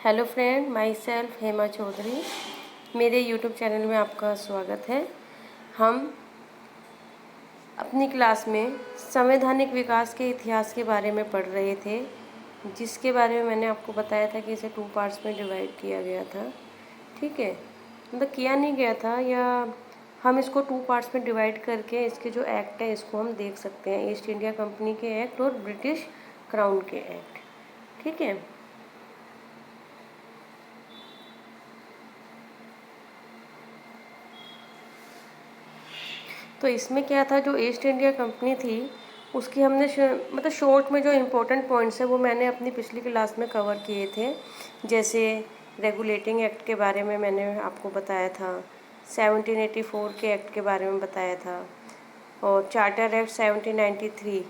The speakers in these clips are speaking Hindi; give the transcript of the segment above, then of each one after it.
Hello friend, myself Hema Chaudhary. मेरे यूट्यूब चैनल में आपका स्वागत है। हम अपनी क्लास में संवैधानिक विकास के इतिहास के बारे में पढ़ रहे थे, जिसके बारे में मैंने आपको बताया था कि इसे 2 पार्ट्स में डिवाइड किया गया था। ठीक है, मतलब किया नहीं गया था, या हम इसको 2 पार्ट्स में डिवाइड करके इसके जो एक्ट है इसको हम देख सकते हैं, ईस्ट इंडिया कंपनी के एक्ट और ब्रिटिश क्राउन के एक्ट। ठीक है, तो इसमें क्या था, जो ईस्ट इंडिया कंपनी थी उसकी हमने मतलब शॉर्ट में जो इम्पोर्टेंट पॉइंट्स है वो मैंने अपनी पिछली क्लास में कवर किए थे। जैसे रेगुलेटिंग एक्ट के बारे में मैंने आपको बताया था, 1784 के एक्ट के बारे में बताया था, और चार्टर एक्ट 1793,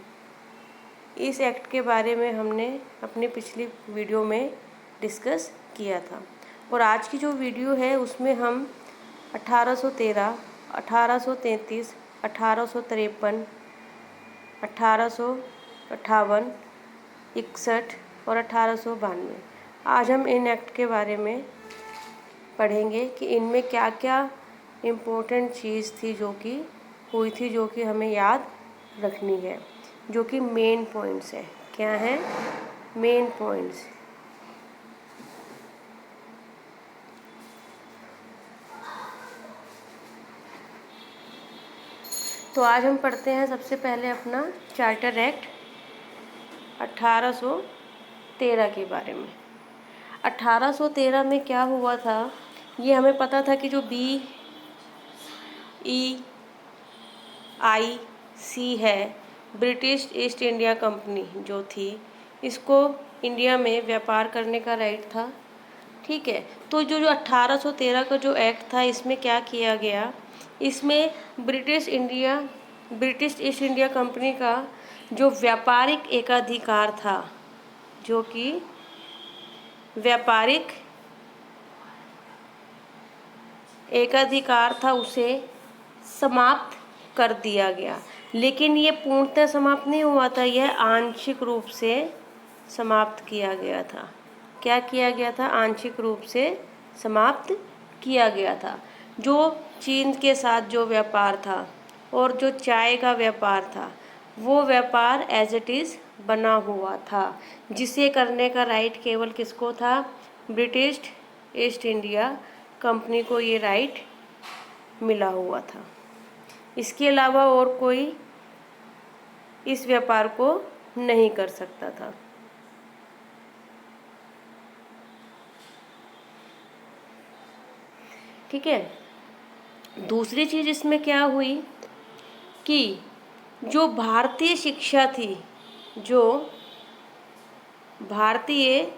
इस एक्ट के बारे में हमने अपनी पिछली वीडियो में डिस्कस किया था। और आज की जो वीडियो है उसमें हम 1813, 1833, 1853, 1858, 61 और 1892, आज हम इन एक्ट के बारे में पढ़ेंगे कि इनमें क्या क्या इम्पोर्टेंट चीज़ थी जो कि हुई थी, जो कि हमें याद रखनी है, जो कि मेन पॉइंट्स है। क्या है मेन पॉइंट्स? तो आज हम पढ़ते हैं सबसे पहले अपना चार्टर एक्ट 1813 के बारे में। 1813 में क्या हुआ था, ये हमें पता था कि जो BEIC है, ब्रिटिश ईस्ट इंडिया कंपनी जो थी, इसको इंडिया में व्यापार करने का राइट था। ठीक है, तो जो 1813 का जो एक्ट था, इसमें क्या किया गया, इसमें ब्रिटिश ईस्ट इंडिया कंपनी का जो व्यापारिक एकाधिकार था, जो कि व्यापारिक एकाधिकार था, उसे समाप्त कर दिया गया। लेकिन ये पूर्णतः समाप्त नहीं हुआ था, यह आंशिक रूप से समाप्त किया गया था। क्या किया गया था? आंशिक रूप से समाप्त किया गया था। जो चीन के साथ जो व्यापार था और जो चाय का व्यापार था, वो व्यापार एज इट इज़ बना हुआ था, जिसे करने का राइट केवल किसको था? ब्रिटिश ईस्ट इंडिया कंपनी को ये राइट मिला हुआ था। इसके अलावा और कोई इस व्यापार को नहीं कर सकता था। ठीक है, दूसरी चीज़ इसमें क्या हुई कि जो भारतीय शिक्षा थी, जो भारतीय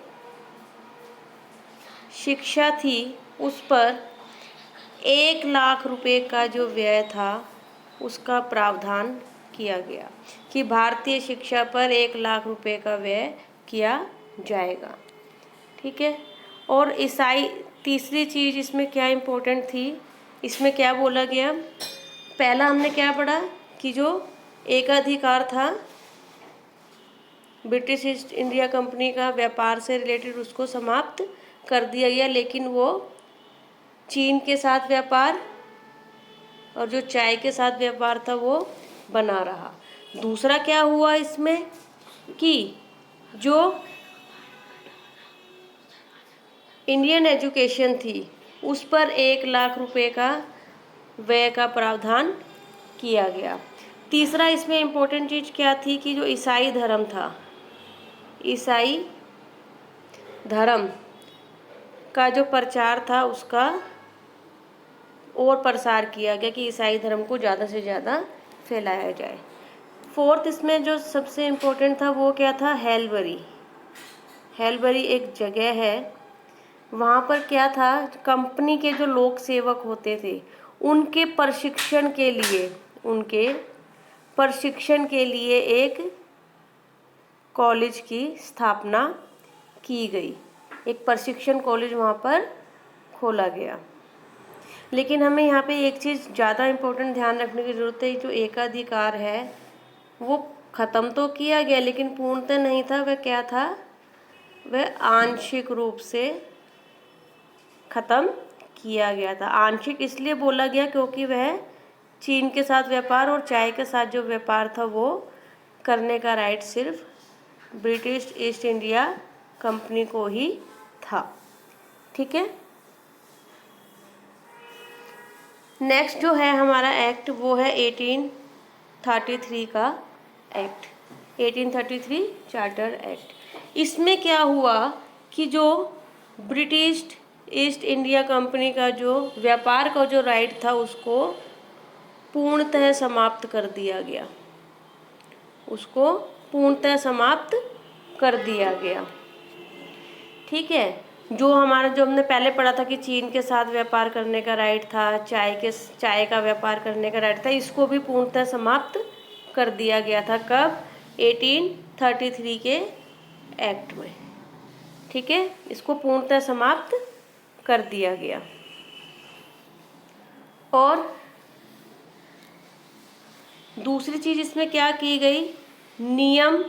शिक्षा थी, उस पर 1,00,000 रुपये का जो व्यय था उसका प्रावधान किया गया कि भारतीय शिक्षा पर 1,00,000 रुपये का व्यय किया जाएगा। ठीक है, और तीसरी चीज़ इसमें क्या इम्पोर्टेंट थी, इसमें क्या बोला गया? पहला हमने क्या पढ़ा कि जो एकाधिकार था ब्रिटिश ईस्ट इंडिया कंपनी का व्यापार से रिलेटेड, उसको समाप्त कर दिया गया, लेकिन वो चीन के साथ व्यापार और जो चाय के साथ व्यापार था वो बना रहा। दूसरा क्या हुआ इसमें कि जो इंडियन एजुकेशन थी उस पर 1,00,000 रुपये का व्यय का प्रावधान किया गया। तीसरा इसमें इम्पोर्टेंट चीज़ क्या थी कि जो ईसाई धर्म था, ईसाई धर्म का जो प्रचार था उसका और प्रसार किया गया कि ईसाई धर्म को ज़्यादा से ज़्यादा फैलाया जाए। फोर्थ इसमें जो सबसे इम्पोर्टेंट था वो क्या था? हेलबरी एक जगह है, वहाँ पर क्या था, कंपनी के जो लोक सेवक होते थे उनके प्रशिक्षण के लिए एक कॉलेज की स्थापना की गई। एक प्रशिक्षण कॉलेज वहाँ पर खोला गया। लेकिन हमें यहाँ पे एक चीज़ ज़्यादा इम्पोर्टेंट ध्यान रखने की ज़रूरत है, जो एकाधिकार है वो ख़त्म तो किया गया लेकिन पूर्णतः नहीं था। वह क्या था? वह आंशिक रूप से ख़त्म किया गया था। आंशिक इसलिए बोला गया क्योंकि वह चीन के साथ व्यापार और चाय के साथ जो व्यापार था वो करने का राइट सिर्फ ब्रिटिश ईस्ट इंडिया कंपनी को ही था। ठीक है। नेक्स्ट जो है हमारा एक्ट वो है 1833 का एक्ट, 1833 चार्टर एक्ट। इसमें क्या हुआ कि जो ब्रिटिश ईस्ट इंडिया कंपनी का जो व्यापार का जो राइट था उसको पूर्णतः समाप्त कर दिया गया, उसको पूर्णतः समाप्त कर दिया गया। ठीक है। जो हमने पहले पढ़ा था कि चीन के साथ व्यापार करने का राइट था, चाय का व्यापार करने का राइट था, इसको भी पूर्णतः समाप्त कर दिया गया था। कब? 1833 के एक्ट में। ठीक है। इसको पूर्णतः समाप्त कर दिया गया। और दूसरी चीज इसमें क्या की गई? नियम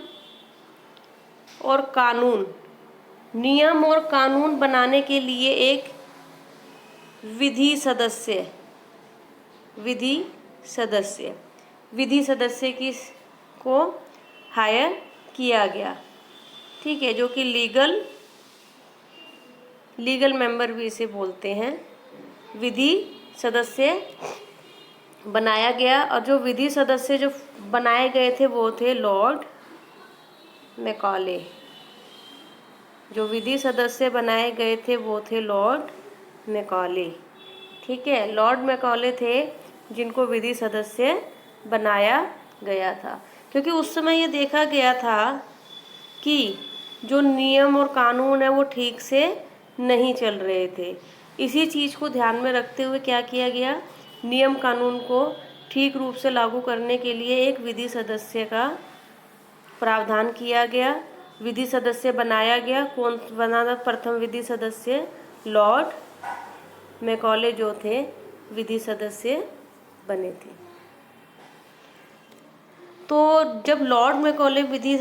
और कानून बनाने के लिए एक विधि सदस्य को हायर किया गया। ठीक है। जो कि लीगल मेंबर भी इसे बोलते हैं। विधि सदस्य बनाया गया और जो विधि सदस्य जो बनाए गए थे वो थे लॉर्ड मैकॉले। जो विधि सदस्य बनाए गए थे वो थे लॉर्ड मैकॉले। ठीक है। लॉर्ड मैकॉले थे जिनको विधि सदस्य बनाया गया था, क्योंकि उस समय ये देखा गया था कि जो नियम और कानून है वो ठीक से नहीं चल रहे थे। इसी चीज़ को ध्यान में रखते हुए क्या किया गया? नियम कानून को ठीक रूप से लागू करने के लिए एक विधि सदस्य का प्रावधान किया गया, विधि सदस्य बनाया गया। कौन बना था प्रथम विधि सदस्य? लॉर्ड मैकॉले जो थे विधि सदस्य बने थे। तो जब लॉर्ड मैकॉले विधि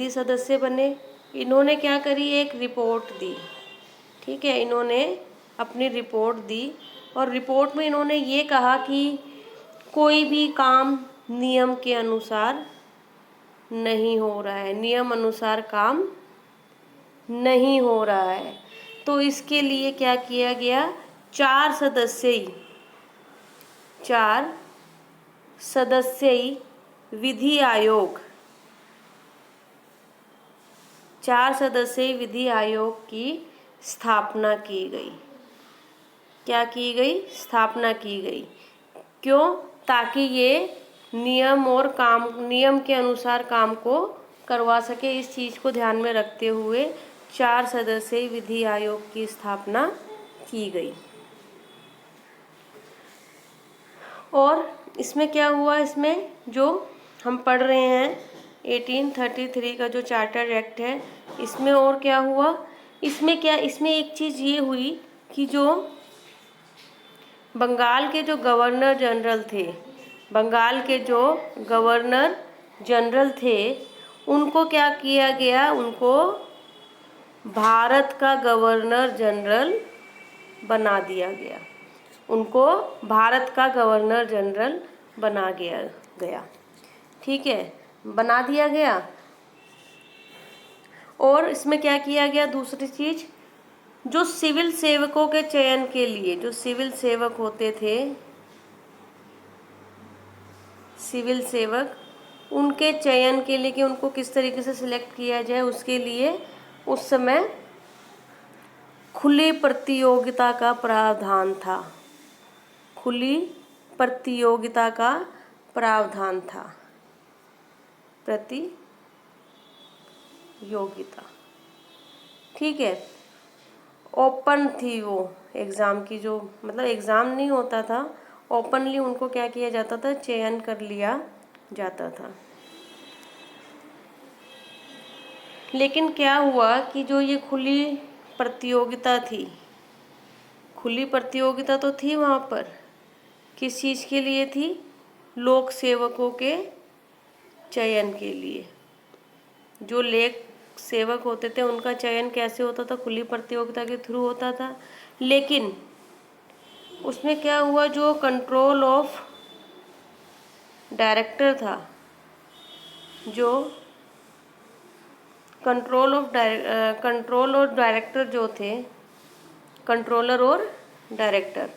सदस्य बने, इन्होंने क्या करी? एक रिपोर्ट दी। ठीक है। इन्होंने अपनी रिपोर्ट दी और रिपोर्ट में इन्होंने ये कहा कि कोई भी काम नियम के अनुसार नहीं हो रहा है, नियम अनुसार काम नहीं हो रहा है। तो इसके लिए क्या किया गया? 4 सदस्यी विधि आयोग की स्थापना की गई। क्या की गई? स्थापना की गई। क्यों? ताकि ये नियम के अनुसार काम को करवा सके। इस चीज़ को ध्यान में रखते हुए 4 सदस्यीय विधि आयोग की स्थापना की गई। और इसमें क्या हुआ? इसमें जो हम पढ़ रहे हैं 1833 का जो चार्टर एक्ट है, इसमें और क्या हुआ? इसमें एक चीज़ ये हुई कि जो बंगाल के जो गवर्नर जनरल थे उनको क्या किया गया? उनको भारत का गवर्नर जनरल बना दिया गया। ठीक है। बना दिया गया। और इसमें क्या किया गया? दूसरी चीज, जो सिविल सेवकों के चयन के लिए, जो सिविल सेवक होते थे, उनके चयन के लिए कि उनको किस तरीके से सिलेक्ट किया जाए, उसके लिए उस समय खुली प्रतियोगिता का प्रावधान था। ठीक है। ओपन थी वो एग्ज़ाम की, जो मतलब एग्ज़ाम नहीं होता था, ओपनली उनको क्या किया जाता था? चयन कर लिया जाता था। लेकिन क्या हुआ कि जो ये खुली प्रतियोगिता तो थी वहाँ पर, किस चीज़ के लिए थी? लोक सेवकों के चयन के लिए। जो लेख सेवक होते थे उनका चयन कैसे होता था, खुली प्रतियोगिता के थ्रू होता था। लेकिन उसमें क्या हुआ, जो कंट्रोल ऑफ डायरेक्टर था, जो कंट्रोल और डायरेक्टर जो थे, कंट्रोलर और डायरेक्टर,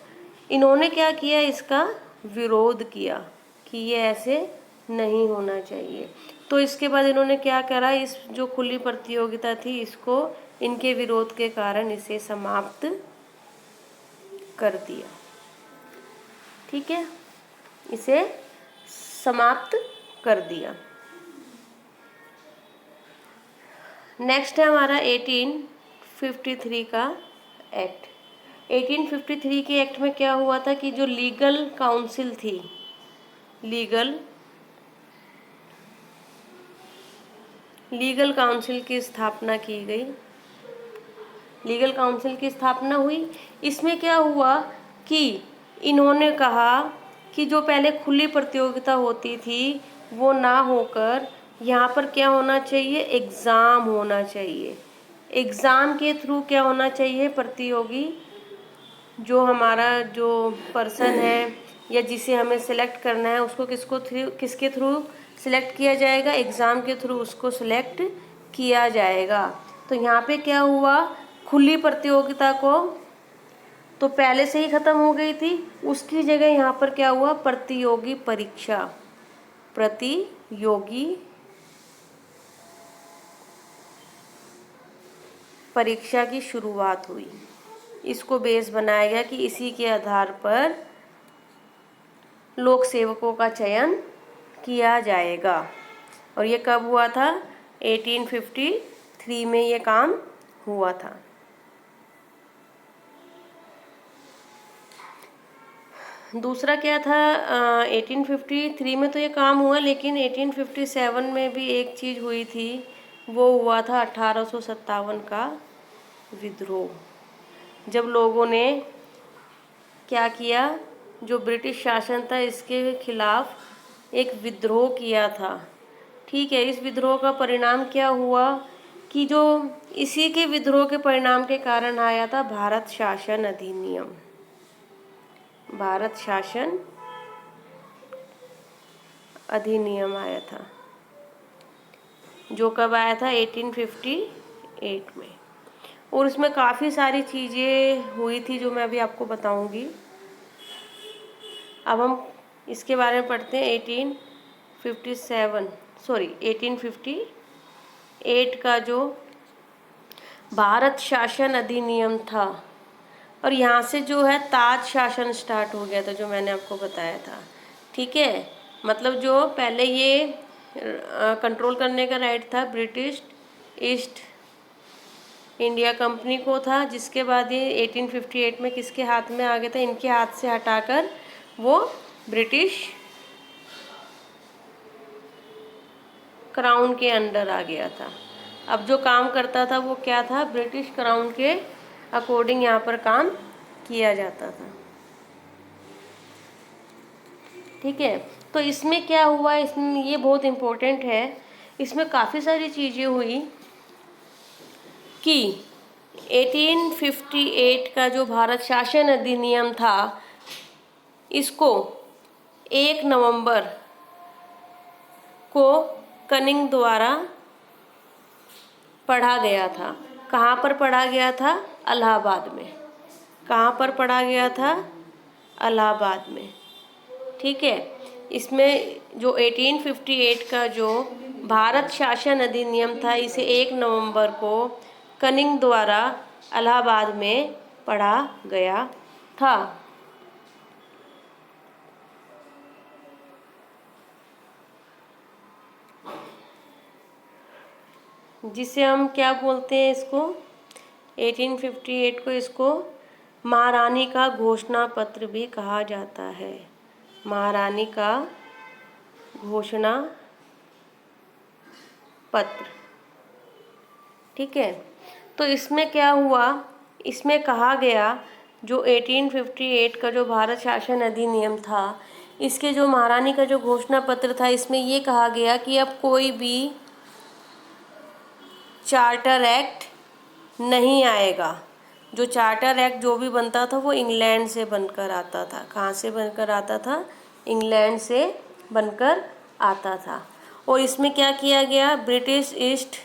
इन्होंने क्या किया, इसका विरोध किया कि ये ऐसे नहीं होना चाहिए। तो इसके बाद इन्होंने क्या करा, इस जो खुली प्रतियोगिता थी इसको इनके विरोध के कारण इसे समाप्त कर दिया। ठीक है, इसे समाप्त कर दिया। नेक्स्ट है हमारा 1853 का एक्ट। 1853 के एक्ट में क्या हुआ था कि जो लीगल काउंसिल थी, लीगल काउंसिल की स्थापना की गई। लीगल काउंसिल की स्थापना हुई। इसमें क्या हुआ कि इन्होंने कहा कि जो पहले खुली प्रतियोगिता होती थी वो ना होकर यहाँ पर क्या होना चाहिए, एग्ज़ाम होना चाहिए। एग्ज़ाम के थ्रू क्या होना चाहिए, प्रतियोगी जो हमारा जो पर्सन है या जिसे हमें सेलेक्ट करना है उसको किसके थ्रू सिलेक्ट किया जाएगा, एग्ज़ाम के थ्रू उसको सिलेक्ट किया जाएगा। तो यहाँ पे क्या हुआ, खुली प्रतियोगिता को तो पहले से ही ख़त्म हो गई थी, उसकी जगह यहाँ पर क्या हुआ, प्रतियोगी परीक्षा की शुरुआत हुई। इसको बेस बनाया गया कि इसी के आधार पर लोक सेवकों का चयन किया जाएगा। और ये कब हुआ था, 1853 में ये काम हुआ था। दूसरा क्या था, 1853 में तो ये काम हुआ, लेकिन 1857 में भी एक चीज़ हुई थी, वो हुआ था 1857 का विद्रोह। जब लोगों ने क्या किया, जो ब्रिटिश शासन था इसके खिलाफ एक विद्रोह किया था। ठीक है, इस विद्रोह का परिणाम क्या हुआ कि जो इसी के विद्रोह के परिणाम के कारण आया था भारत शासन अधिनियम। भारत शासन अधिनियम आया था, जो कब आया था, 1858 में। और इसमें काफ़ी सारी चीज़ें हुई थी जो मैं अभी आपको बताऊंगी। अब हम इसके बारे में पढ़ते हैं। 1858 का जो भारत शासन अधिनियम था, और यहाँ से जो है ताज शासन स्टार्ट हो गया था, जो मैंने आपको बताया था। ठीक है, मतलब जो पहले ये कंट्रोल करने का राइट था ब्रिटिश ईस्ट इंडिया कंपनी को था, जिसके बाद ये 1858 में किसके हाथ में आ गया था, इनके हाथ से हटाकर वो ब्रिटिश क्राउन के अंडर आ गया था। अब जो काम करता था वो क्या था, ब्रिटिश क्राउन के अकॉर्डिंग यहाँ पर काम किया जाता था। ठीक है, तो इसमें क्या हुआ, इसमें ये बहुत इम्पोर्टेंट है, इसमें काफ़ी सारी चीज़ें हुई कि 1858 का जो भारत शासन अधिनियम था इसको 1 नवंबर को कनिंग द्वारा पढ़ा गया था। कहाँ पर पढ़ा गया था, इलाहाबाद में। कहाँ पर पढ़ा गया था, इलाहाबाद में। ठीक है, इसमें जो 1858 का जो भारत शासन अधिनियम था इसे 1 नवंबर को कनिंग द्वारा इलाहाबाद में पढ़ा गया था। जिसे हम क्या बोलते हैं, इसको 1858 को इसको महारानी का घोषणा पत्र भी कहा जाता है। महारानी का घोषणा पत्र। ठीक है, तो इसमें क्या हुआ, इसमें कहा गया जो 1858 का जो भारत शासन अधिनियम था इसके जो महारानी का जो घोषणा पत्र था इसमें ये कहा गया कि अब कोई भी चार्टर एक्ट नहीं आएगा। जो चार्टर एक्ट जो भी बनता था वो इंग्लैंड से बनकर आता था। कहाँ से बनकर आता था? इंग्लैंड से बनकर आता था। और इसमें क्या किया गया? ब्रिटिश ईस्ट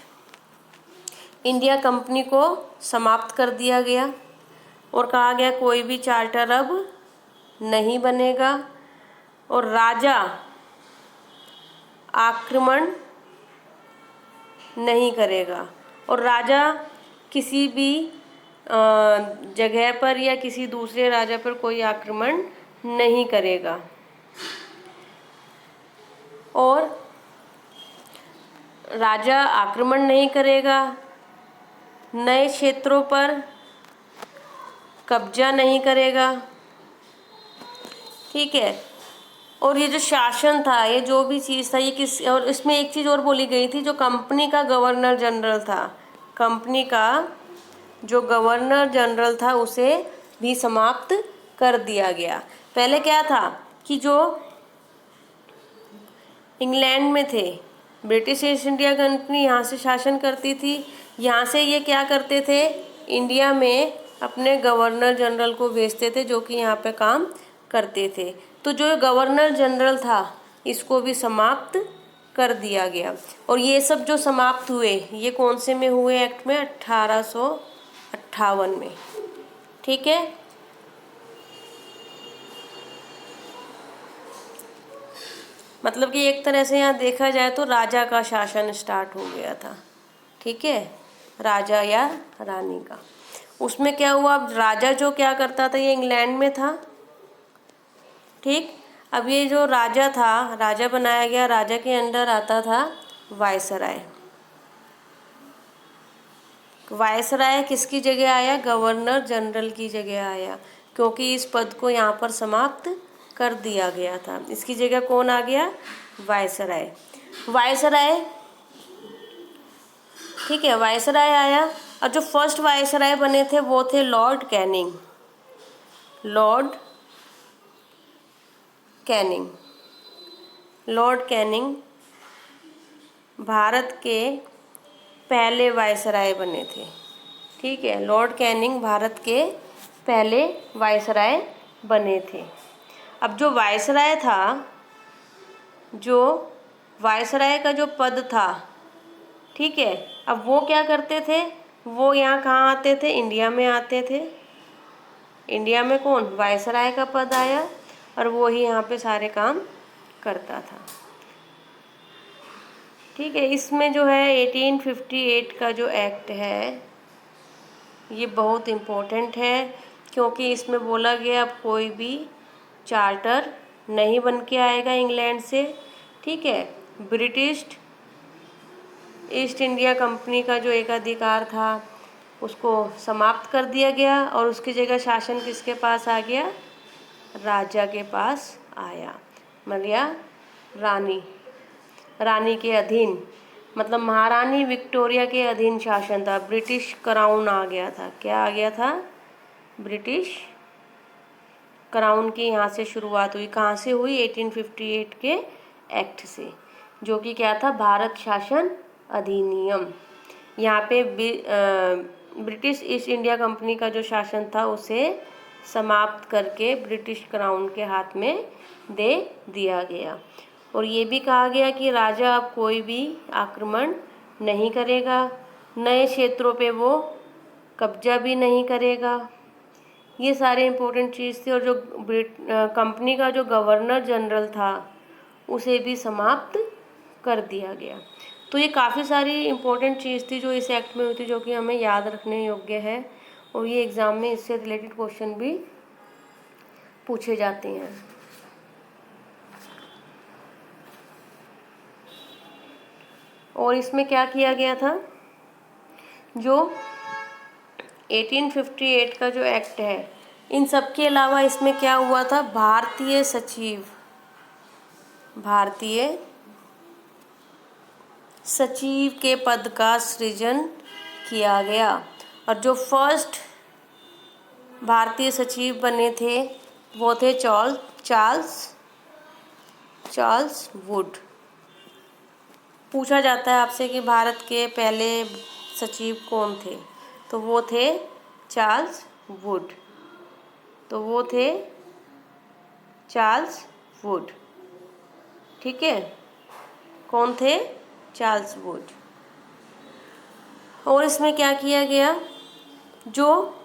इंडिया कंपनी को समाप्त कर दिया गया और कहा गया कोई भी चार्टर अब नहीं बनेगा और राजा आक्रमण नहीं करेगा और राजा किसी भी जगह पर या किसी दूसरे राजा पर कोई आक्रमण नहीं करेगा और राजा आक्रमण नहीं करेगा, नए क्षेत्रों पर कब्जा नहीं करेगा, ठीक है। और ये जो शासन था, ये जो भी चीज़ था, ये किस, और इसमें एक चीज़ और बोली गई थी, जो कंपनी का गवर्नर जनरल था, कंपनी का जो गवर्नर जनरल था उसे भी समाप्त कर दिया गया। पहले क्या था कि जो इंग्लैंड में थे, ब्रिटिश ईस्ट इंडिया कंपनी यहाँ से शासन करती थी, यहाँ से ये क्या करते थे, इंडिया में अपने गवर्नर जनरल को भेजते थे जो कि यहाँ पे काम करते थे। तो जो गवर्नर जनरल था इसको भी समाप्त कर दिया गया। और ये सब जो समाप्त हुए ये कौन से में हुए एक्ट में? 1858 में, ठीक है। मतलब कि एक तरह से यहाँ देखा जाए तो राजा का शासन स्टार्ट हो गया था, ठीक है, राजा या रानी का। उसमें क्या हुआ? अब राजा जो क्या करता था, ये इंग्लैंड में था, ठीक। अब ये जो राजा था, राजा बनाया गया, राजा के अंडर आता था वायसराय। वायसराय किसकी जगह आया? गवर्नर जनरल की जगह आया, क्योंकि इस पद को यहाँ पर समाप्त कर दिया गया था। इसकी जगह कौन आ गया? वायसराय। वायसराय, ठीक है, वायसराय आया। और जो फर्स्ट वायसराय बने थे वो थे Lord Canning. Lord Canning, Lord Canning Bharat के पहले वायसराय बने थे, ठीक है। लॉर्ड कैनिंग भारत के पहले वायसराय बने थे। अब जो वायसराय था, जो वायसराय का जो पद था, ठीक है, अब वो क्या करते थे? वो यहाँ कहाँ आते थे? इंडिया में आते थे। इंडिया में कौन? वायसराय का पद आया और वो ही यहाँ पे सारे काम करता था, ठीक है। इसमें जो है 1858 का जो एक्ट है ये बहुत इम्पोर्टेंट है, क्योंकि इसमें बोला गया अब कोई भी चार्टर नहीं बन के आएगा इंग्लैंड से, ठीक है। ब्रिटिश ईस्ट इंडिया कंपनी का जो एकाधिकार था उसको समाप्त कर दिया गया और उसकी जगह शासन किसके पास आ गया? राजा के पास आया, मतलब रानी के अधीन, मतलब महारानी विक्टोरिया के अधीन शासन था। ब्रिटिश क्राउन आ गया था। क्या आ गया था? ब्रिटिश क्राउन की यहाँ से शुरुआत हुई। कहाँ से हुई? 1858 के एक्ट से, जो कि क्या था? भारत शासन अधिनियम। यहाँ पे ब्रिटिश ईस्ट इंडिया कंपनी का जो शासन था उसे समाप्त करके ब्रिटिश क्राउन के हाथ में दे दिया गया। और ये भी कहा गया कि राजा अब कोई भी आक्रमण नहीं करेगा, नए क्षेत्रों पे वो कब्जा भी नहीं करेगा। ये सारे इम्पोर्टेंट चीज़ थी। और जो कंपनी का जो गवर्नर जनरल था उसे भी समाप्त कर दिया गया। तो ये काफ़ी सारी इम्पोर्टेंट चीज़ थी जो इस एक्ट में हुई थी, जो कि हमें याद रखने योग्य है और ये एग्ज़ाम में इससे रिलेटेड क्वेश्चन भी पूछे जाते हैं। और इसमें क्या किया गया था? जो 1858 का जो एक्ट है, इन सब के अलावा इसमें क्या हुआ था? भारतीय सचिव के पद का सृजन किया गया। और जो फर्स्ट भारतीय सचिव बने थे वो थे चार्ल्स वुड। पूछा जाता है आपसे कि भारत के पहले सचिव कौन थे? तो वो थे चार्ल्स वुड। ठीक है, कौन थे? Charles Wood. और इसमें क्या किया गया, जो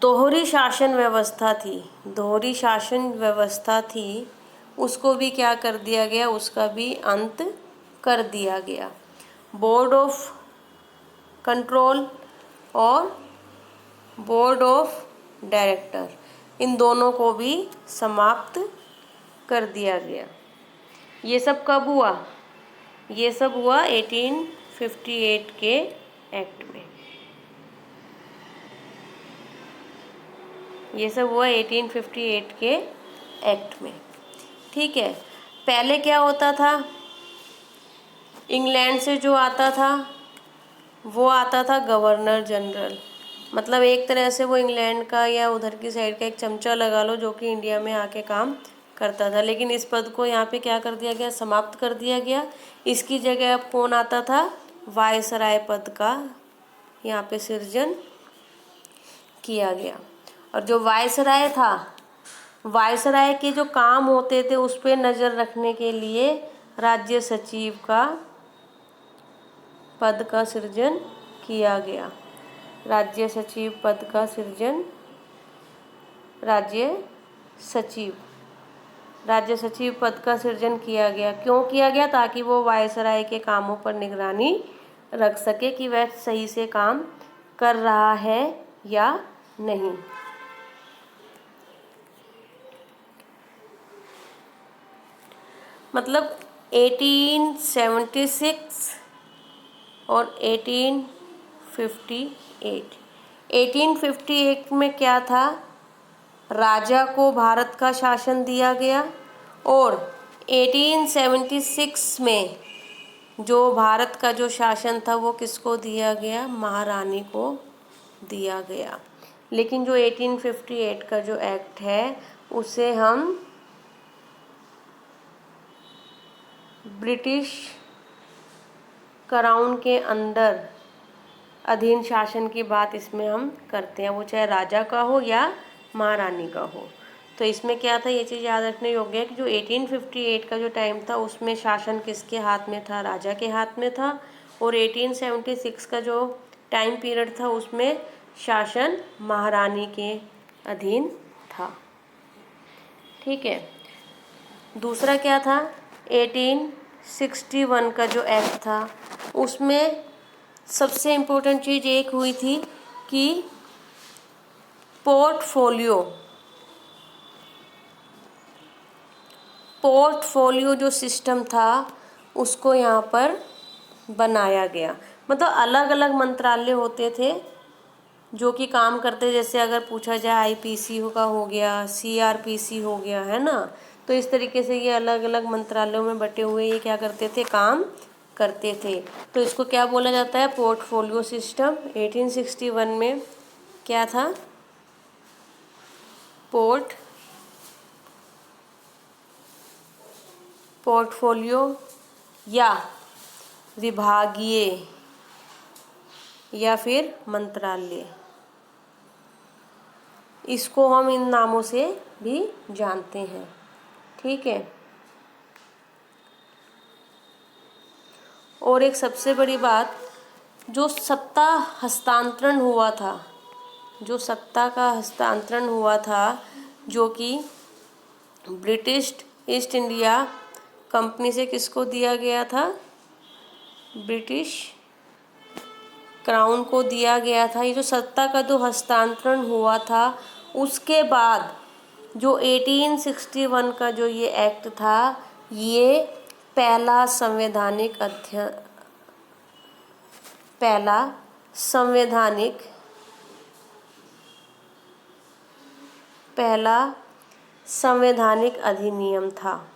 दोहरी शासन व्यवस्था थी उसको भी क्या कर दिया गया, उसका भी अंत कर दिया गया। बोर्ड ऑफ कंट्रोल और बोर्ड ऑफ डायरेक्टर, इन दोनों को भी समाप्त कर दिया गया। ये सब कब हुआ? ये सब हुआ 1858 के एक्ट में। ये सब हुआ 1858 के एक्ट में। ठीक है, पहले क्या होता था, इंग्लैंड से जो आता था वो आता था गवर्नर जनरल, मतलब एक तरह से वो इंग्लैंड का या उधर की साइड का एक चमचा लगा लो, जो कि इंडिया में आके काम करता था। लेकिन इस पद को यहाँ पे क्या कर दिया गया, समाप्त कर दिया गया। इसकी जगह अब कौन आता था, वायसराय पद का यहाँ पे सृजन किया गया। और जो वायसराय था, वायसराय के जो काम होते थे उस पर नज़र रखने के लिए राज्य सचिव का पद का सृजन किया गया। राज्य सचिव पद का सृजन, राज्य सचिव पद का सृजन किया गया। क्यों किया गया? ताकि वो वायसराय के कामों पर निगरानी रख सके कि वह सही से काम कर रहा है या नहीं। मतलब 1876 और 1858 में क्या था, राजा को भारत का शासन दिया गया। और 1876 में जो भारत का जो शासन था वो किसको दिया गया, महारानी को दिया गया। लेकिन जो 1858 का जो एक्ट है उसे हम ब्रिटिश क्राउन के अंदर अधीन शासन की बात इसमें हम करते हैं, वो चाहे राजा का हो या महारानी का हो। तो इसमें क्या था, ये चीज़ याद रखने योग्य है कि जो 1858 का जो टाइम था उसमें शासन किसके हाथ में था, राजा के हाथ में था। और 1876 का जो टाइम पीरियड था उसमें शासन महारानी के अधीन था। ठीक है, दूसरा क्या था, 1861 का जो एक्ट था उसमें सबसे इम्पोर्टेंट चीज़ एक हुई थी कि पोर्टफोलियो जो सिस्टम था उसको यहाँ पर बनाया गया। मतलब अलग अलग मंत्रालय होते थे जो कि काम करते, जैसे अगर पूछा जाए आईपीसी का हो गया, सीआरपीसी हो गया, है ना। तो इस तरीके से ये अलग अलग मंत्रालयों में बटे हुए ये क्या करते थे, काम करते थे। तो इसको क्या बोला जाता है, पोर्टफोलियो सिस्टम। 1861 में क्या था, पोर्टफोलियो या विभागीय या फिर मंत्रालय, इसको हम इन नामों से भी जानते हैं। ठीक है, और एक सबसे बड़ी बात, जो सत्ता हस्तांतरण हुआ था, जो कि ब्रिटिश ईस्ट इंडिया कंपनी से किसको दिया गया था, ब्रिटिश क्राउन को दिया गया था। ये जो सत्ता का जो हस्तांतरण हुआ था उसके बाद जो 1861 का जो ये एक्ट था, ये पहला संवैधानिक अधिनियम था।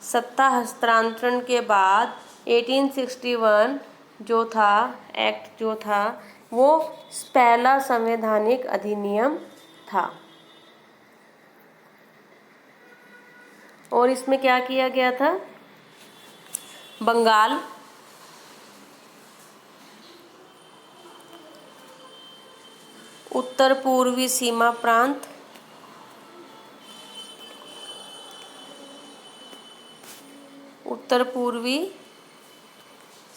सत्ता हस्तांतरण के बाद 1861 जो था एक्ट जो था वो पहला संवैधानिक अधिनियम था। और इसमें क्या किया गया था, बंगाल, उत्तर पूर्वी सीमा प्रांत, उत्तर पूर्वी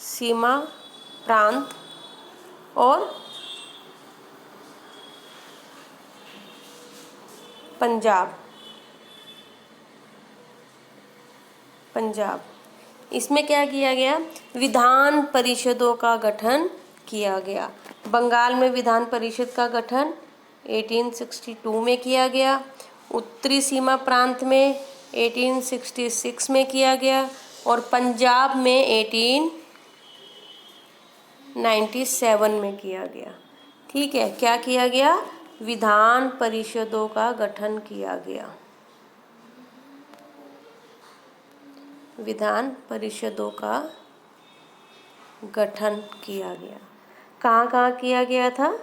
सीमा प्रांत और पंजाब। पंजाब, इसमें क्या किया गया? विधान परिषदों का गठन किया गया। बंगाल में विधान परिषद का गठन 1862 में किया गया, उत्तरी सीमा प्रांत में 1866 में किया गया और पंजाब में 1897 में किया गया। ठीक है, क्या किया गया? विधान परिषदों का गठन किया गया। विधान परिषदों का गठन किया गया। कहाँ कहाँ किया गया था?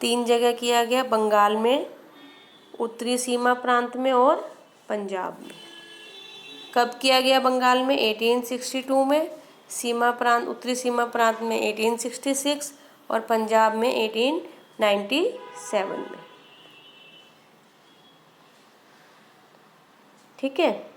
3 जगह किया गया, बंगाल में, उत्तरी सीमा प्रांत में और पंजाब में। कब किया गया? बंगाल में 1862 में, सीमा प्रांत, उत्तरी सीमा प्रांत में 1866 और पंजाब में 1897 में। ठीक है।